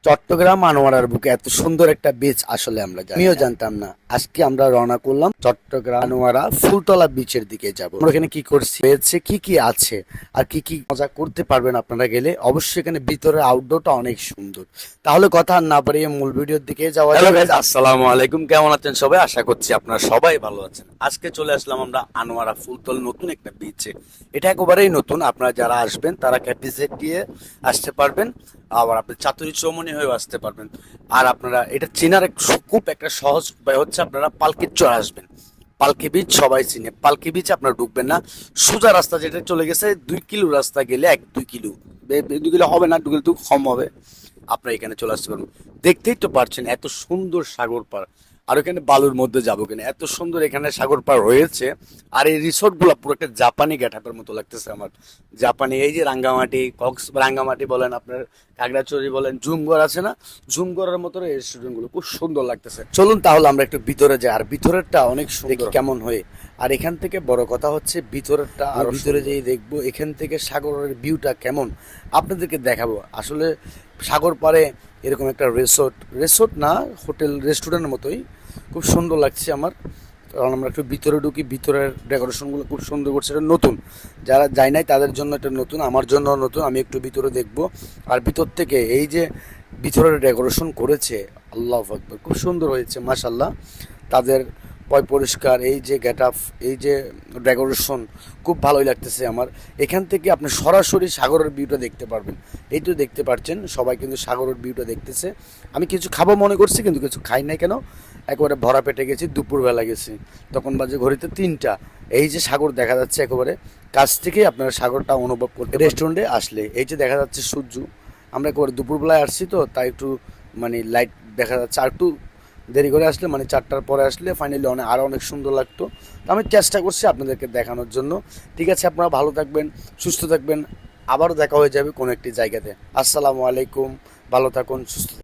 চট্টগ্রাম আনোয়ারার বুকে এত সুন্দর একটা বিচ আসলে আমরা জানি আমিও জানতাম না। আজকে আমরা রওনা করলাম চট্টগ্রাম আনোয়ারা ফুলতলা বিচের দিকে যাব। আমরা এখানে কি করছি, হয়েছে কি কি আছে আর কি কি মজা করতে পারবেন আপনারা গেলে। অবশ্যই এখানে ভিতরে আউটডোরটা অনেক সুন্দর। তাহলে কথা আর না বাড়িয়ে মূল ভিডিওর দিকে যাওয়া। হ্যালো গাইস, আসসালামু আলাইকুম। কেমন আছেন সবাই? আশা করছি আপনারা সবাই ভালো আছেন। আজকে চলে আসলাম আমরা আনোয়ারা ফুলতল নতুন একটা বিচে। এটা একেবারেই নতুন। আপনারা যারা আসবেন তারা ক্যাপিজেট দিয়ে আসতে পারবেন, আবার আপনি চাতুরি চৌমনি হয়েও আসতে পারবেন। আর আপনারা এটা চেনার খুব একটা সহজ উপায় হচ্ছে আপনারা পালকির চর আসবেন। পালকি বিচ সবাই চিনে। পালকি বিচ আপনারা ঢুকবেন না, সোজা রাস্তা যেটা চলে গেছে 2 কিলো রাস্তা গেলে 1-2 কিলো, 2 কিলো হবে না, 2 কিলো তো কম হবে, আপনারা এখানে চলে আসতে পারবেন। দেখতেই তো পারছেন এত সুন্দর সাগর পার। আর ওখানে বালুর মধ্যে যাবো কিনা, এত সুন্দর এখানে সাগর পার হয়েছে। আর এই রিসোর্ট গুলো পুরো একটা জাপানি গ্যাটাপের মতো লাগতেছে আমার। জাপানি এই যে রাঙ্গামাটি, রাঙ্গামাটি বলেন, আপনার কাগড়াচড়ি বলেন, ঝুমঘর আছে না, ঝুমঘরের মতো এই রেস্টুরেন্ট গুলো খুব সুন্দর লাগতেছে। চলুন তাহলে আমরা একটু ভিতরে যাই, আর ভিতরেরটা অনেক সুন্দর কেমন হয়ে। আর এখান থেকে বড় কথা হচ্ছে ভিতরেরটা, আর ভিতরে যেই দেখবো এখান থেকে সাগরের ভিউটা কেমন আপনাদেরকে দেখাবো। আসলে সাগর পাড়ে এরকম একটা রিসোর্ট, রিসোর্ট না হোটেল রেস্টুরেন্টের মতোই খুব সুন্দর লাগছে আমার। কারণ আমরা একটু ভিতরে ঢুকি, ভিতরের ডেকোরেশনগুলো খুব সুন্দর করছে। এটা নতুন, যারা যায় নাই তাদের জন্য এটা নতুন, আমার জন্য নতুন। আমি একটু ভিতরে দেখব। আর ভিতর থেকে এই যে ভিতরের ডেকোরেশন করেছে, আল্লাহু আকবার, খুব সুন্দর হয়েছে মাশাআল্লাহ। তাদের পরিষ্কার এই যে গেট আপ, এই যে ডেকোরেশন, খুব ভালোই লাগতেছে আমার। এখান থেকে আপনি সরাসরি সাগরের ভিউটা দেখতে পারবেন। এই তো দেখতে পাচ্ছেন সবাই কিন্তু সাগরের ভিউটা দেখতেছে। আমি কিছু খাবো মনে করছি কিন্তু কিছু খাই নাই। কেন? একেবারে ভরা পেটে গেছি, দুপুরবেলা গেছি, তখন বাজে ঘড়িতে 3টা। এই যে সাগর দেখা যাচ্ছে একেবারে কাছ থেকে, আপনারা সাগরটা অনুভব করতে রেস্টুরেন্টে আসলে এই যে দেখা যাচ্ছে সূর্য। আমরা একেবারে দুপুরবেলায় আসছি তো তাই একটু মানে লাইট দেখা যাচ্ছে। আর একটু দেরি করে আসলে মানে 4টার পরে আসলে ফাইনালি আরও অনেক সুন্দর লাগতো। তো আমি চেষ্টা করছি আপনাদেরকে দেখানোর জন্য। ঠিক আছে, আপনারা ভালো থাকবেন, সুস্থ থাকবেন। আবারও দেখা হয়ে যাবে কোনো একটি জায়গাতে। আসসালামু আলাইকুম, ভালো থাকুন, সুস্থ থাকুন।